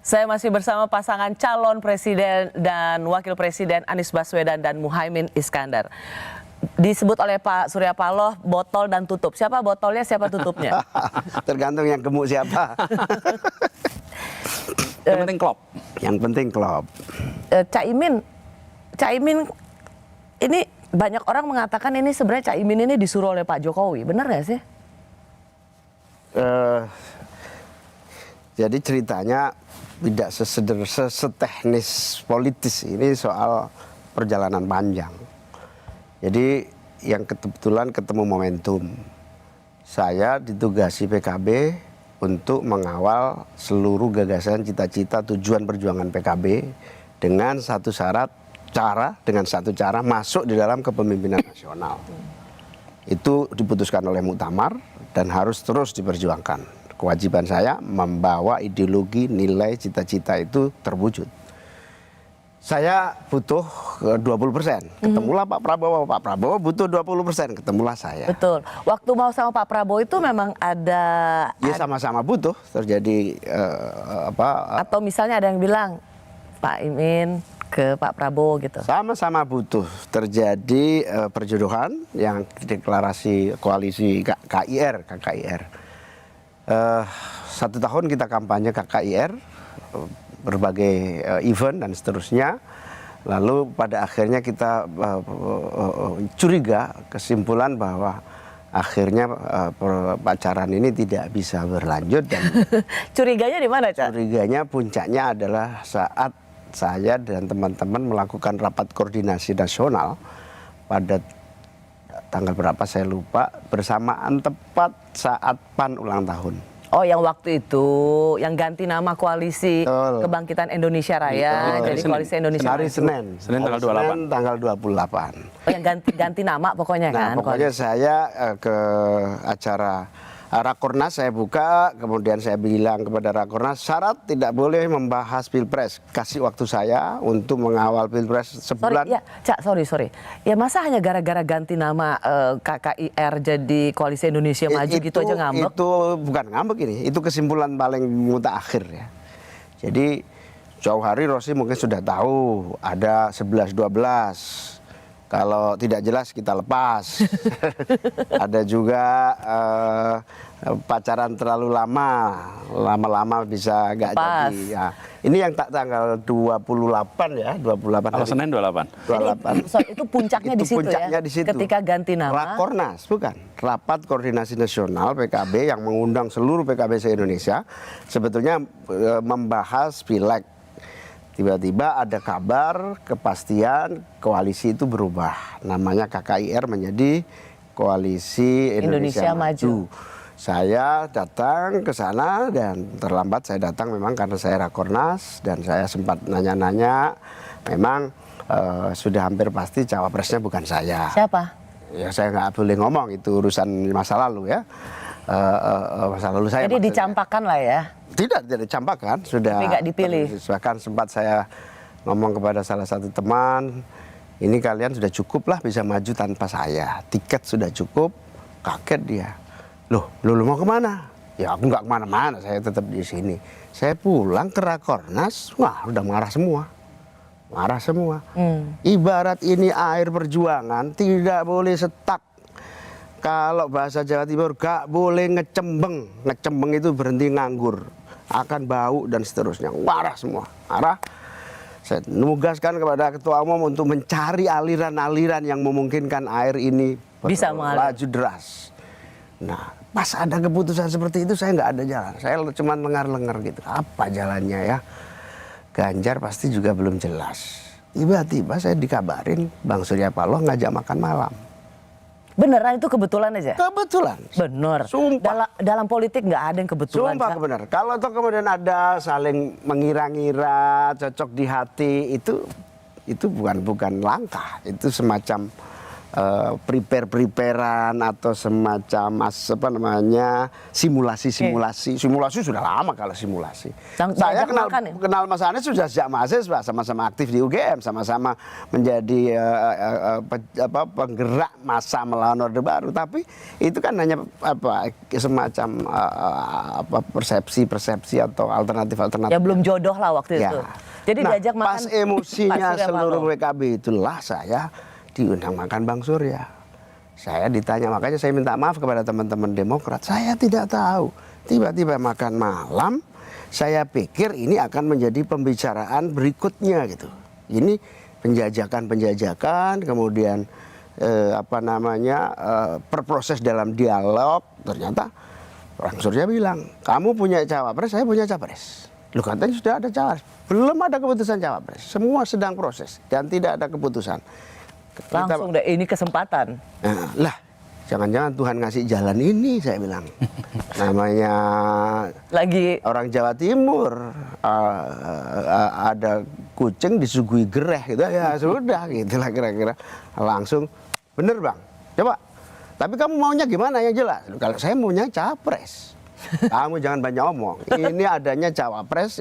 Saya masih bersama pasangan calon presiden dan wakil presiden Anies Baswedan dan Muhaimin Iskandar. Disebut oleh Pak Surya Paloh botol dan tutup. Siapa botolnya, siapa tutupnya? Tergantung yang gemuk siapa. Yang penting klop. Yang penting klop. Caimin ini banyak orang mengatakan ini sebenarnya Caimin ini disuruh oleh Pak Jokowi. Benar nggak sih? Jadi ceritanya tidak seteknis politis, ini soal perjalanan panjang. Jadi yang kebetulan ketemu momentum. Saya ditugasi PKB untuk mengawal seluruh gagasan, cita-cita, tujuan perjuangan PKB dengan satu cara masuk di dalam kepemimpinan nasional. Itu diputuskan oleh Muktamar dan harus terus diperjuangkan. Kewajiban saya membawa ideologi, nilai, cita-cita itu terwujud. Saya butuh 20%. Ketemulah Pak Prabowo butuh 20%. Ketemulah saya. Betul. Waktu mau sama Pak Prabowo itu memang ada... Ya sama-sama butuh terjadi Atau misalnya ada yang bilang Pak Imin ke Pak Prabowo gitu. Sama-sama butuh terjadi perjodohan yang deklarasi koalisi KKIR. 1 tahun kita kampanye KKIR, berbagai event dan seterusnya. Lalu pada akhirnya kita curiga, kesimpulan bahwa akhirnya pacaran ini tidak bisa berlanjut. Dan Curiganya di mana, Cak? Curiganya puncaknya adalah saat saya dan teman-teman melakukan rapat koordinasi nasional pada tanggal berapa saya lupa, bersamaan tepat saat PAN ulang tahun. Oh, yang waktu itu, yang ganti nama koalisi Kebangkitan Indonesia Raya, jadi koalisi Indonesia Hari Maju. Senin tanggal 28. Tanggal 28. Oh, yang ganti nama pokoknya kan? Pokoknya saya ke acara Rakornas, saya buka, kemudian saya bilang kepada Rakornas, syarat tidak boleh membahas Pilpres. Kasih waktu saya untuk mengawal Pilpres sebulan. Sorry. Ya masa hanya gara-gara ganti nama KKIR jadi Koalisi Indonesia Maju gitu aja ngambek? Itu bukan ngambek ini, itu kesimpulan paling mutakhir ya. Jadi jauh hari Rosi mungkin sudah tahu ada 11-12. Kalau tidak jelas kita lepas. Ada juga pacaran terlalu lama bisa nggak jadi. Ya. Ini yang tanggal 28 ya, 28. Kalau Senin 28. Itu puncaknya di situ ya. Di situ. Ketika ganti nama. Rakornas, bukan. Rapat Koordinasi Nasional PKB yang mengundang seluruh PKB se-Indonesia sebetulnya membahas pileg. Tiba-tiba ada kabar, kepastian koalisi itu berubah. Namanya KKIR menjadi Koalisi Indonesia Maju. Saya datang ke sana dan terlambat saya datang memang karena saya Rakornas. Dan saya sempat nanya-nanya, memang sudah hampir pasti cawapresnya bukan saya. Siapa? Ya saya nggak boleh ngomong, itu urusan masa lalu ya. Masa lalu saya. Jadi dicampakkan lah ya? Tidak dicampakkan, sudah. Tapi nggak dipilih. Bahkan sempat saya ngomong kepada salah satu teman, ini kalian sudah cukup lah bisa maju tanpa saya. Tiket sudah cukup. Kaget dia. Loh mau kemana? Ya aku nggak kemana-mana, saya tetap di sini. Saya pulang ke Rakornas, wah udah marah semua. Ibarat ini air perjuangan, tidak boleh setak. Kalau bahasa Jawa Timur gak boleh ngecembeng. Ngecembeng itu berhenti nganggur, akan bau dan seterusnya. Marah semua. Saya nugaskan kepada Ketua Umum untuk mencari aliran-aliran yang memungkinkan air ini bisa melaju deras. Nah, pas ada keputusan seperti itu saya nggak ada jalan. Saya cuma lengar-lengar gitu. Apa jalannya ya? Ganjar pasti juga belum jelas. Tiba-tiba saya dikabarin Bang Surya Paloh ngajak makan malam. Beneran itu kebetulan aja? Kebetulan. Bener. Sumpah. Dalam politik nggak ada yang kebetulan. Sumpah benar. Kalau toh kemudian ada saling mengira-ngira, cocok di hati, itu bukan langkah. Itu semacam prepare-preparean atau semacam simulasi sudah lama kalau simulasi. Saya kenal Mas Anies sudah sejak mahasiswa, sama-sama aktif di UGM, sama-sama menjadi penggerak massa melawan Orde Baru. Tapi itu kan hanya semacam persepsi atau alternatif. Ya belum jodoh lah waktu itu. Jadi diajak makan. Pas emosinya seluruh PKB itulah saya diundang makan Bang Surya. Saya ditanya, makanya saya minta maaf kepada teman-teman Demokrat. Saya tidak tahu. Tiba-tiba makan malam, saya pikir ini akan menjadi pembicaraan berikutnya gitu. Ini penjajakan, kemudian berproses dalam dialog. Ternyata Bang Surya bilang, kamu punya cawapres, saya punya capres. Lu katanya sudah ada cawapres. Belum ada keputusan cawapres. Semua sedang proses dan tidak ada keputusan. Langsung deh, ini kesempatan. Lah, jangan-jangan Tuhan ngasih jalan ini, saya bilang. Namanya lagi orang Jawa Timur, ada kucing disuguhi gereh gitu, ya sudah gitulah kira-kira. Langsung, bener Bang, coba. Tapi kamu maunya gimana yang jelas? Kalau saya maunya capres. Kamu jangan banyak omong. Ini adanya cawapres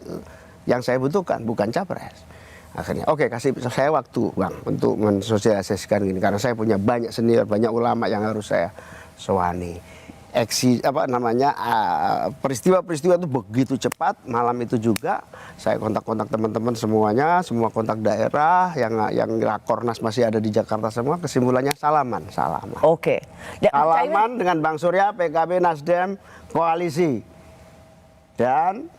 yang saya butuhkan, bukan capres. Akhirnya, oke, kasih saya waktu Bang untuk mensosialisasikan ini, karena saya punya banyak senior, banyak ulama yang harus saya sowani. Peristiwa-peristiwa itu begitu cepat. Malam itu juga saya kontak-kontak teman-teman semuanya, semua kontak daerah yang Rakornas masih ada di Jakarta semua. Kesimpulannya salaman. Oke. Salaman dengan Bang Surya, PKB, Nasdem, koalisi. Dan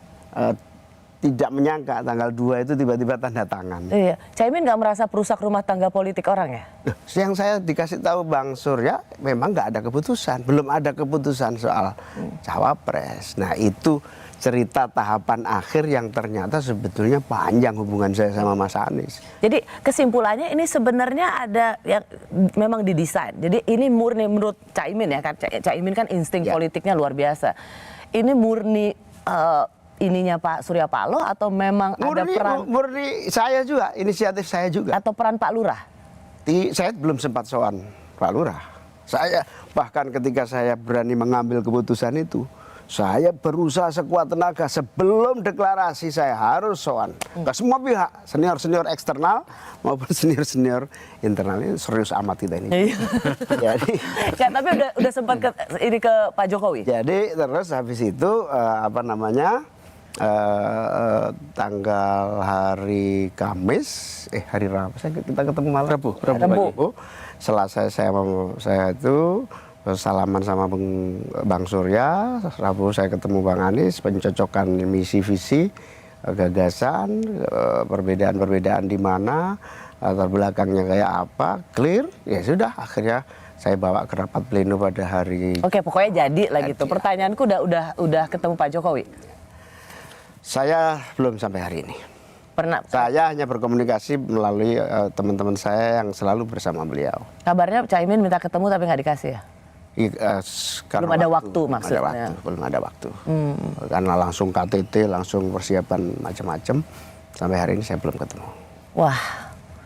tidak menyangka tanggal 2 itu tiba-tiba tanda tangan. Iya. Caimin nggak merasa perusak rumah tangga politik orang ya? Yang saya dikasih tahu Bang Surya, memang nggak ada keputusan, belum ada keputusan soal cawapres. Nah itu cerita tahapan akhir yang ternyata sebetulnya panjang hubungan saya sama Mas Anies. Jadi kesimpulannya ini sebenarnya ada yang memang didesain. Jadi ini murni menurut Caimin ya kan, Caimin kan insting politiknya luar biasa. Ini murni ininya Pak Surya Paloh atau memang ada peran? Murni saya juga, inisiatif saya juga. Atau peran Pak Lurah? Saya belum sempat sowan Pak Lurah. Saya bahkan ketika saya berani mengambil keputusan itu, saya berusaha sekuat tenaga sebelum deklarasi saya harus sowan ke semua pihak, senior-senior eksternal maupun senior-senior internal. Ini serius amat kita ini. Jadi, tapi udah sempat ke Pak Jokowi. Jadi terus habis itu tanggal hari Kamis, hari Rabu, kita ketemu malam Rabu. Selasa saya itu salaman sama Bang Surya, Rabu saya ketemu Bang Anies, pencocokan misi visi, gagasan, perbedaan di mana, latar belakangnya kayak apa, clear, ya sudah akhirnya saya bawa ke rapat pleno pada hari. Oke, pokoknya jadi lah gitu. Pertanyaanku udah ketemu Pak Jokowi. Saya belum sampai hari ini. Saya hanya berkomunikasi melalui teman-teman saya yang selalu bersama beliau. Kabarnya Caimin minta ketemu tapi nggak dikasih ya? Belum ada waktu maksudnya. Belum ada waktu. Karena langsung KTT, langsung persiapan macam-macam. Sampai hari ini saya belum ketemu. Wah.